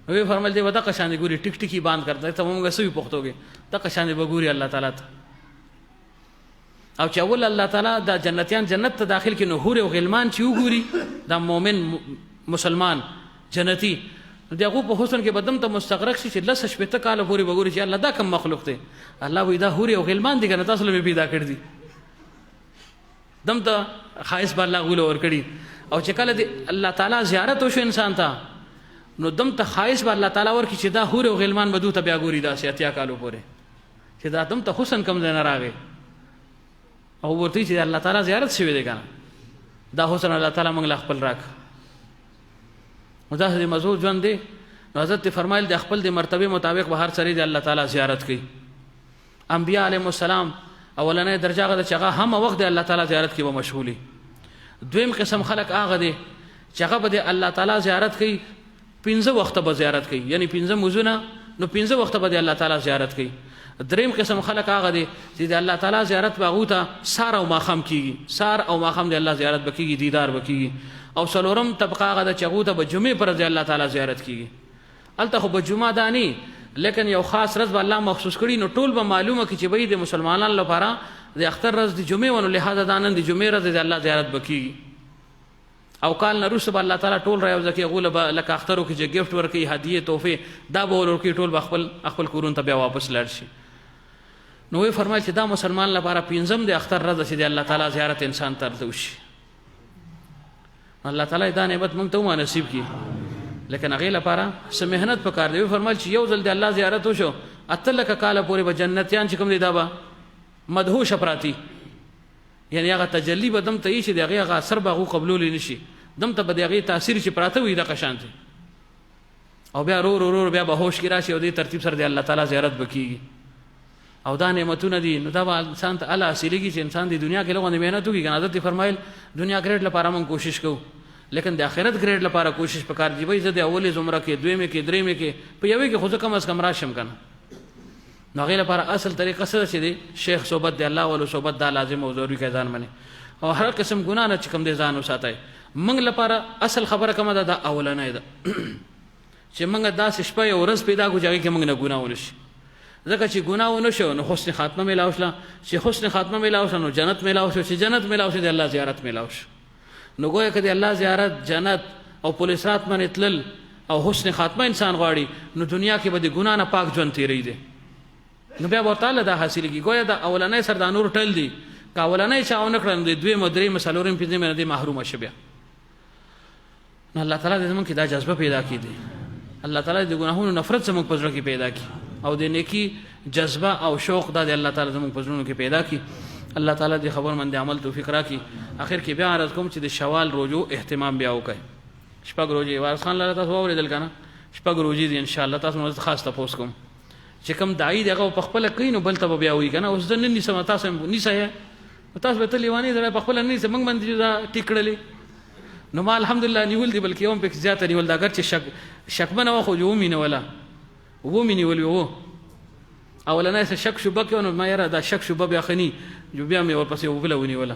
وی فرمایل دی ودا قشان دی ګوري ټیک ټیکی باند کرتا ته موږ سوي پختوږي ته قشان دی وګوري الله تعالی ته او چې اول الله تعالی د جنتیان جنت ته داخل کې نو حور او غلمان چې وګوري د مؤمن مسلمان جنتی دغه په حسن کې بدم ته مستغرق شي چې لس شپته کال پورې وګوري چې الله دا کوم مخلوق دی الله وی دا حور او غلمان دي کنه تاسو له پیدا کړ دي دم ته خایس به الله غول ور کړي او چې کله دی الله تعالی زیارت وشو انسان ته نو دم ته خایس به الله تعالی ور کی چې دا حور او غلمان بدو ته بیا ګوري دا سیاتیا کالو پورې چې دا دم ته حسن کم نه راغی او ورته چې الله تعالی زیارت شوی دی کنه دا حسن الله تعالی موږ خپل راک مجاهد مزور ژوند دی نو حضرت فرمایل د خپل د مرتبه مطابق به هر سړي د الله تعالی زیارت کوي انبیاء علیهم السلام اولنې درجه غده چې هغه هم وخت د الله تعالی زیارت کې به مشغولي دویم قسم خلق هغه دي چې هغه به د الله تعالی زیارت کوي 15 وخت به زیارت کوي یعنی 15 مزونه نو 15 وخت به د الله تعالی زیارت کوي دریم قسم خلق هغه دي چې د الله تعالی زیارت باغوته سار او ماخام کیږي سار او ماخام د الله زیارت بکیږي دیدار بکیږي او څلورم طبقه هغه د چغوته به جمعه پر د الله تعالی زیارت کیږي الته خو به جمعه دانی لیکن یو خاص ورځ به الله مخصوص کړي نو ټول به معلومه کی چې به د مسلمانانو لپاره د اختر ورځ د جمعه ونو لهدا دانن د جمعه ورځ د الله زیارت بکیږي او کال نرسو به الله تعالی ټول راو ځکه غول به لکه اخترو کې چې گیفت ورکړي هدیه تحفه دا به ورکړي ټول خپل کورون ته بیا واپس لاړ شي نو وی فرمایي چې دا مسلمان لپاره پنځم د اختر ورځ چې د الله تعالی زیارت انسان ته ورشي الله تعالی دا نعمت موږ ته نصیب کړي لیکن هغه لپاره سم مهنت پکار دی فرمایي چې یو ځل د الله زیارت وشو اتلک کاله پورې به جنتیان چې کوم دی دا به مدهوش پراتی یعنی هغه تجلی به دم ته شي د هغه اثر به قبول نشي دم ته به د هغه تاثیر چې پراته وي د قشانته او بیا رو بیا به هوش کې راشي او د ترتیب سره د الله تعالی زیارت وکړي او دا نعمتونه دي نو دا به انسان ته الله حاصلېږي چې انسان د دنیا کې لغونه مهنت وکړي کنه حضرت فرمایل دنیا ګریډ لپاره موږ کوشش کوو لیکن د آخرت ګریډ لپاره کوشش پکار دی وای زه د اولې زمره کې دویمه کې دریمه کې په یوې کې خو کم از کم راشم کنه نو غیر لپاره اصل طریقه څه چې دی شیخ صحبت دی الله ولو صحبت دا لازم او ضروري کې ځان منی او هر قسم ګناه نه چې کوم دی ځان وساتای موږ لپاره اصل خبره کومه ده دا اولنې ده چې موږ داسې شپه یو ورځ پیدا کو چې کې موږ نه ګناه ونشي ځکه چې ګناه ونه شو نو حسن خاتمه ملاو شله چې حسن خاتمه ملاو شنو جنت ملاو شو چې جنت ملاو شو د الله زیارت ملاو شو نو ګویا کدی الله زیارت جنت او پولیس رات باندې تلل او حسن خاتمه انسان غواړي نو دنیا کې به د ګناه نه پاک ژوند تیری دی نو بیا ورته الله دا حاصلېږي ګویا د اولنې سر د نور ټل دی که اولنې چاونه کړم د دوی مدري مسلورم پنځه مې نه محروم شي بیا نو الله تعالی دې موږ کې دا جذبه پیدا کړي دي الله تعالی د ګناهونو نفرت زموږ په زړه کې پیدا کړي او د نیکی جذبه او شوق دا د الله تعالی زموږ په زړونو کې پیدا کړي الله تعالی دې خبر مند عمل توفیق راکړي اخر کې بیا عرض کوم چې د شوال روزو اهتمام بیا وکړي شپږ روزي وارث خان الله تاسو اوریدل کنه شپږ روزي دي ان شاء الله تاسو مزه خاص تاسو کوم چې کوم دای دغه په خپل کین بل ته بیا وی کنه اوس د نن نسمه تاسو نیسه تاسو به تلیوانی د په خپل نیسه موږ باندې دا ټیکړلې نو ما الحمدلله نیول دی بلکې هم په زیاته نیول دا ګر چې شک منه خو جو مینه ولا و مینه ول وو اولنه شک شوبه کې نو ما یاره دا شک شوبه بیا خني جو بیا مې ورپسې وبلونی ولا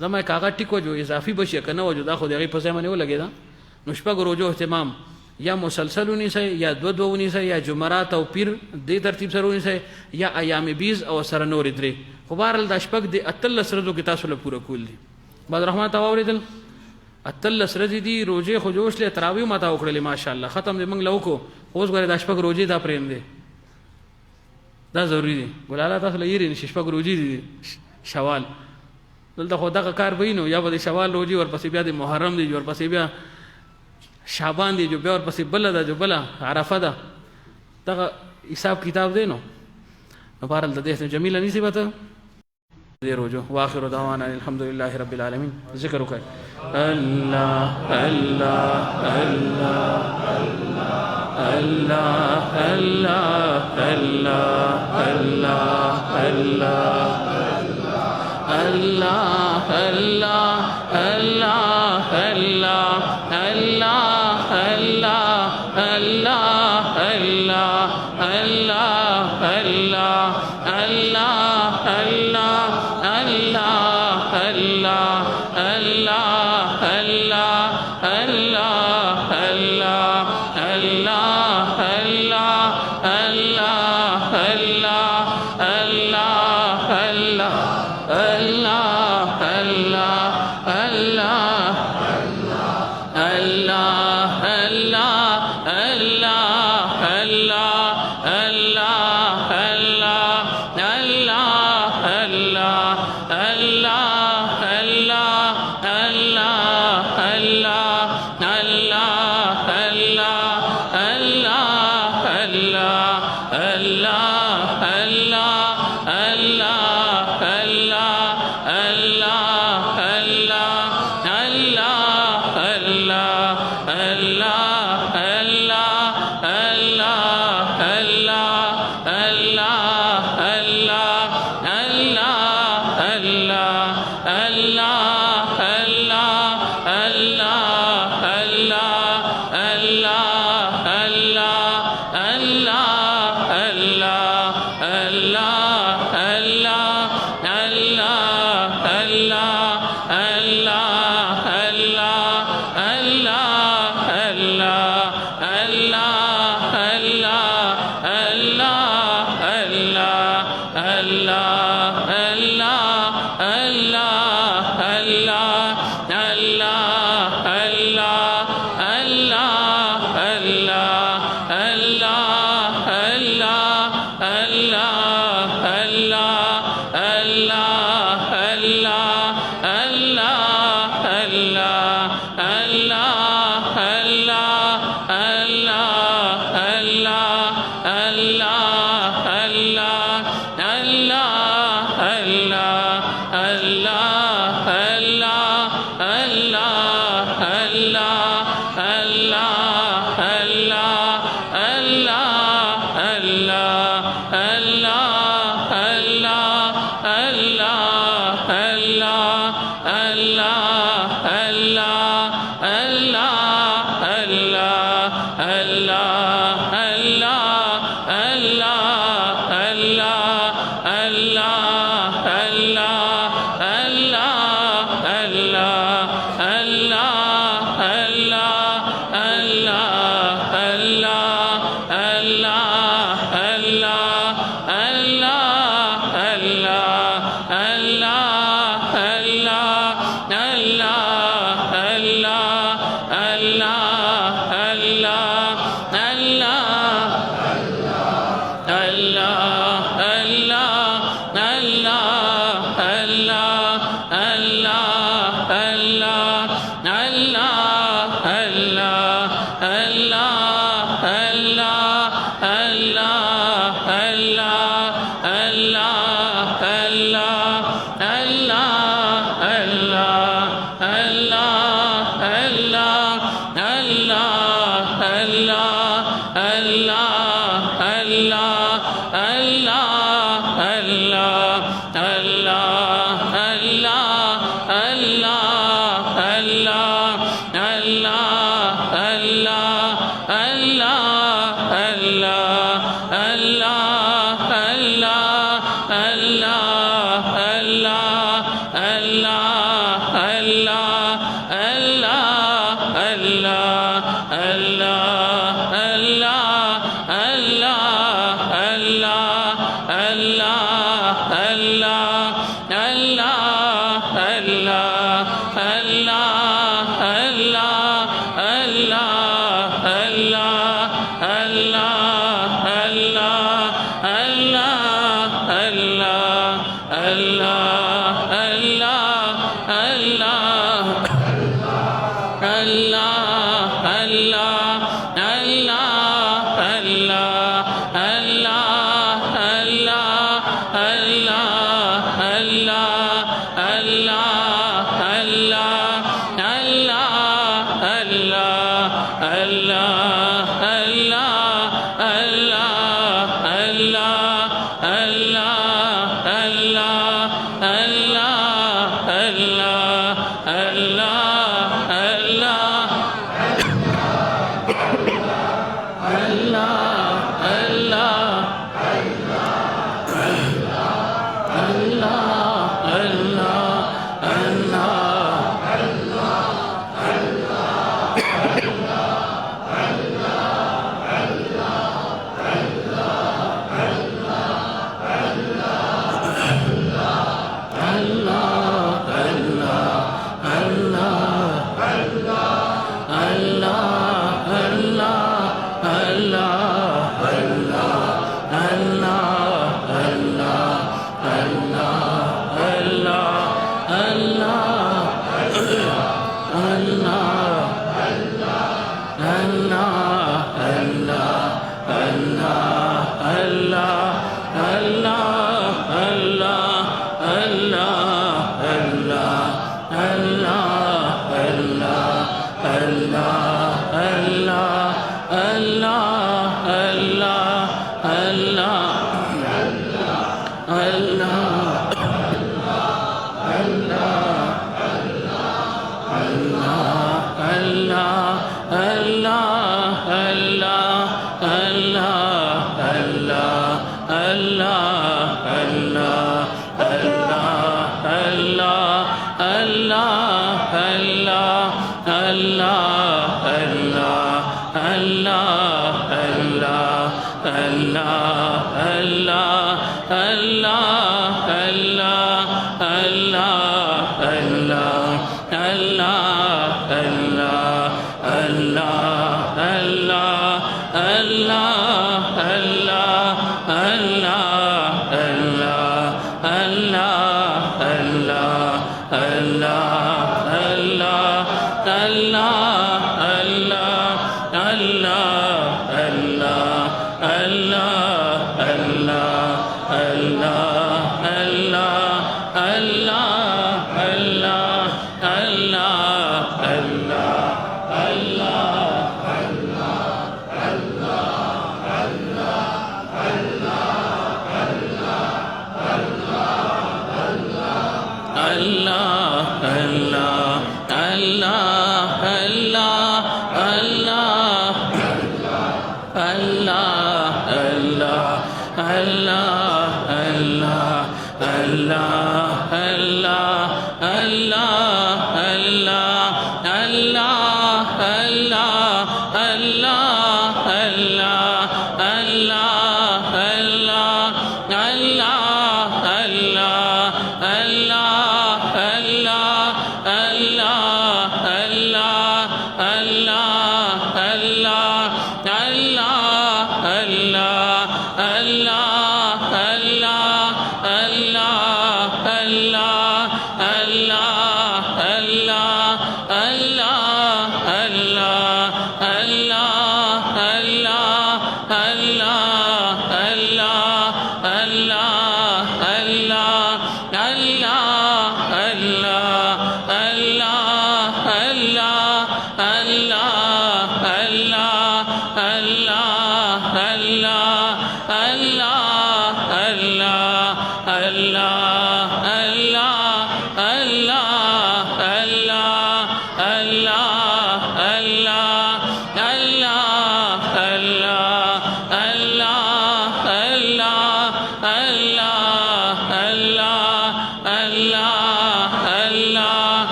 زما کاغه ټیکو جو اضافي بشي کنه و جو دا خو دغه په ځای باندې ولګی دا نو شپږ روزو اهتمام یا مسلسل ونیسه یا دو ونیسه یا جمعرات او پیر دې ترتیب سره ونیسه یا ایام بیز او سره نور درې خو بهرل د شپږ د اتل سره کې تاسو له پوره کول دي بعد رحمت اوریدل اتل سره دي روزه خو جوش له تراوی ماته وکړلې ماشاءالله ختم دې موږ لوکو اوس غره د شپږ روزه دا پریم دي دا ضروری دي ګلاله تاسو لري نشي شپږ روزه دي شوال دلته خو دغه کار وینو یا به شوال روزه ورپسې بیا د محرم دي ورپسې بیا شعبان دی جو بیا ورپسې بل ده جو بل عرفه ده دغه حساب کتاب دی نو بهرحال د دې جمیله نسی پته دې روزو واخر دعوانا الحمد لله رب العالمین ذکر وکړه الله الله الله الله الله الله الله الله الله الله الله الله الله الله الله الله Allah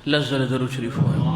لزل درود شریف وایو.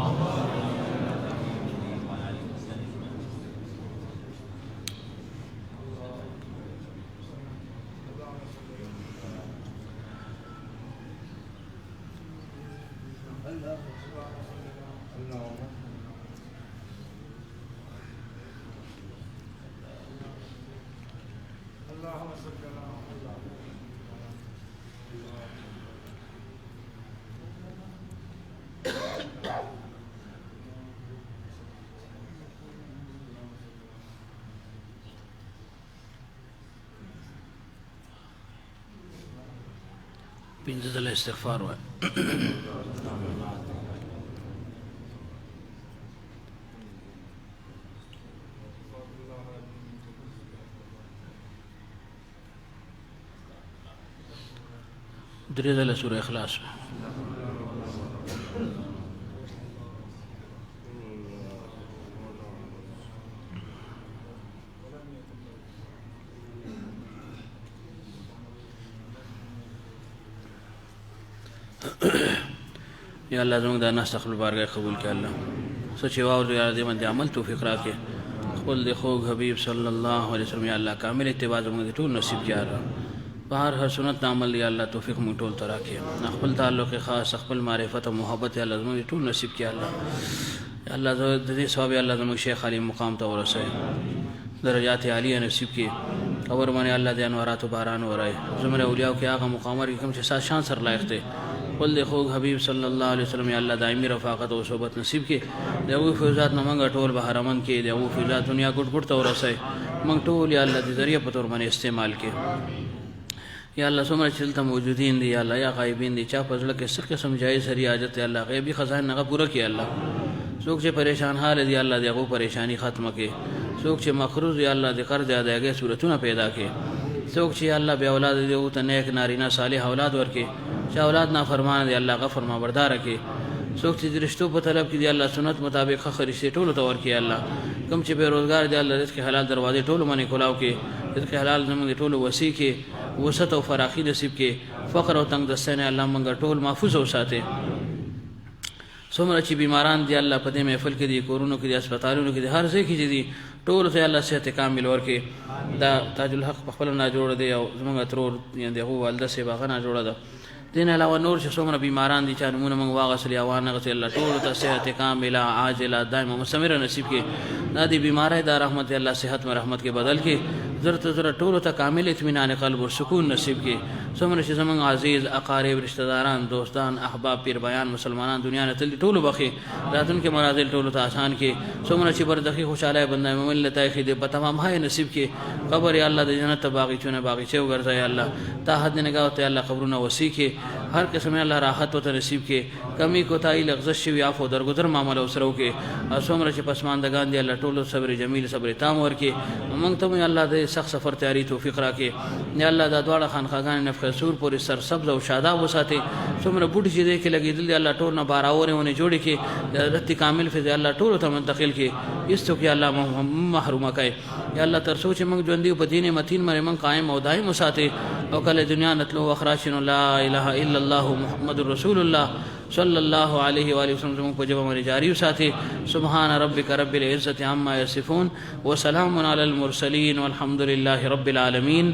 پنځه ځله استغفار وایه. درې ځله سوره اخلاص. یا الله زموږ دا ناست خپل بارګاه قبول کړه. الله څه چې واورو یا دې باندې عمل توفیق راکړي. خپل د خوږ حبیب صلی الله علیه وسلم یا الله کامل اتباع زموږ ټول نصیب کړه. په هر سنت عمل یا الله توفیق موږ ټول ته راکړي. خپل تعلق خاص خپل معرفت او محبت یا الله زموږ ټول نصیب کړه. الله یا الله د دې ثواب یا الله زموږ شیخ علی مقام ته ورسوي. درجات عالیه نصیب کړي. اور باندې الله د انوارات باران ورای. زموږ اولیاء کې هغه مقامات کوم چې سات شان سره لایق دي. قل دی خوږ حبیب صلی الله علیه وسلم یا الله دایمي رفاقت او صحبت نصیب کړي. د هغوی فیضات نه موږ ټول به حرمن کې د هغوی فیضات دنیا ګوټ ګوټ ته ورسوي. موږ ټول یا الله د ذریعه په طور باندې استعمال کړي. یا الله څومره چې دلته موجودین دي یا الله یا غایبین دي چا په زړه کې څه قسم جایز هرې حاجت یا الله غیبي خزانه هغه پوره کړي. الله څوک چې پریشان حال دي الله د هغو پریشانی ختمه کړي. څوک چې مقروض یا الله د قرض ادایګۍ صورتونه پیدا کړي. څوک چې الله بیا اولاد دي او ته نیک نارینه صالح اولاد ورکړي. چې اولاد نافرمان دي الله غفر ما بردار کړي. څوک چې د رشتو په طلب کې دي الله سنت مطابق ښه رشتې ټولو ته ورکړي. الله کوم چې بې روزګار دي الله رزق حلال دروازې ټولو باندې کلاو کړي. رزق حلال زموږ ټولو وسیع کړي. وسعت او فراخي نصیب کړي. فقر او تنگ دستۍ نه الله موږ ټول محفوظ وساتي. څومره چې بیماران دي الله په دې محفل کې دي کورونو کې دي هسپتالونو کې دي هر ځای کې دي ټولو ته الله صحت کامل ورکړي. دا تاج الحق په خپله ناجوړه دی او زموږ ترور یعنې د هغو والده صاحب هغه ناجوړه ده. دین علاوه نور چې څومره بیماران دي چا نومونه موږ واغسل یا وانغسل الله ټولو ته صحت کامله عاجله دایمه مستمره نصیب کړي. دا د بیماری دا رحمت الله صحت میں رحمت کې بدل کړي. زرت زره ټولو ته کامل اطمینان قلب او سکون نصیب کړي. څومره چې زموږ عزیز اقارب رشتہ داران دوستان احباب پیر بیان مسلمانان دنیا نه تللي ټولو بخي راتلونکي منازل ټولو ته آسان کړي. څومره چې بردخي خوشحالی بنده مومن له تایخي دې په تمام های نصیب کړي. قبر یا الله د جنت ته باغچونه باغچې وګرځوي. الله تا حد نگاه ته الله قبرونه وسیع کړي. هر قسم الله راحت ته نصیب کړي. کمی کوتاهي لغزش شوي عفو درګذر معامله ورسره وکړي. او څومره چې پسماندګان دي الله ټولو صبر جمیل صبر تام ورکړي. موږ ته مو الله د سخت سفر تیاری توفیق راکړي. یا الله دا دواړه خانقاهګانې نفخ سور پورې سرسبز او شاداب وساتي. څومره بوټي چې دی کې لګېدل دي الله ټول نه باراورې ونې جوړې کړي. رت کامل فض الله ټولو ته منتقل کړي. هېڅوک یا الله محرومه کوي. یا الله تر څو چې موږ ژوندي په دین متین باندې موږ قایم او دایم وساتي. او کله دنیا نه تلو اخرا شنو لا اله الا الله محمد رسول الله صلی الله علیه و آله وسلم زموږ په ژبه باندې جاري وساتي. سبحان ربک رب العزة عما یصفون وسلام علی المرسلین والحمد لله رب العالمین.